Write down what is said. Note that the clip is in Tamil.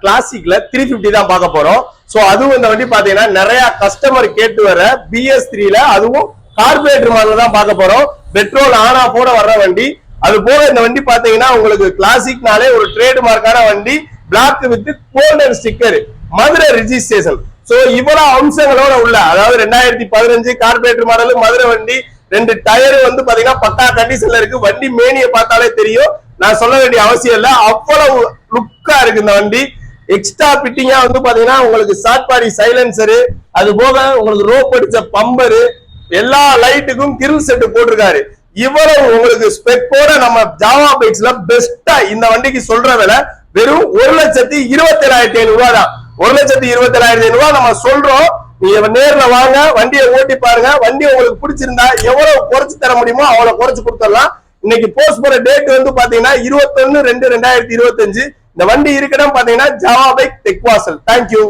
கிளாசிக்ல 350 தான் பார்க்க போறோம். சோ அதுவும் இந்த வண்டி பாத்தீங்கன்னா நிறைய கஸ்டமர் கேட்டு வர BS3ல அதுவும் கார்பரேட்டர் மாடல் தான் பார்க்க போறோம். பெட்ரோல் ஆன் ஆஃப் ஓட வர்ற வண்டி. அது போக இந்த வண்டி பாத்தீங்கன்னா உங்களுக்கு கிளாசிக்னாலே ஒரு ட்ரேட் மார்க்கான வண்டி, black with golden sticker, Madurai registration. So இவ்வளவு அம்சங்களோட உள்ள, அதாவது 2015 கார்பரேட்டர் மாடல் மதுரை வண்டி. 2 டயர் வந்து பாத்தீங்கன்னா பக்கா கண்டிஷன்ல இருக்கு. வண்டி மேனியை பார்த்தாலே தெரியும், நான் சொல்ல வேண்டிய அவசியம் இல்ல, அவ்வளவு லுக்கா இருக்கு இந்த வண்டி. எக்ஸ்ட்ரா பிட்டிங்கா வந்து பாத்தீங்கன்னா உங்களுக்கு ஷார்ட் பாடி சைலன்சரு, அது போக உங்களுக்கு ரோப் அடிச்ச பம்பரு, எல்லா லைட்டுக்கும் கிரில் செட் போட்டிருக்காரு. இவ்வளவு உங்களுக்கு ஸ்பெக்கோட நம்ம ஜாவா பைக்ஸ்ல பெஸ்டா இந்த வண்டிக்கு சொல்ற விலை வெறும் 1,27,500 ரூபாய் தான். 1,27,500 ரூபாய் நம்ம சொல்றோம். நீங்க நேர்ல வாங்க, வண்டியை ஓட்டி பாருங்க. வண்டி உங்களுக்கு பிடிச்சிருந்தா எவ்வளவு குறைச்சு தர முடியுமோ அவ்வளவு குறைச்சு கொடுத்துடலாம். இன்னைக்கு போஸ்ட் போற டேட் வந்து பாத்தீங்கன்னா 21/2/2025. இந்த வண்டி இருக்கணும் பாத்தீங்கன்னா ஜாவா பைக் தெக்வாசல். தேங்க்யூ.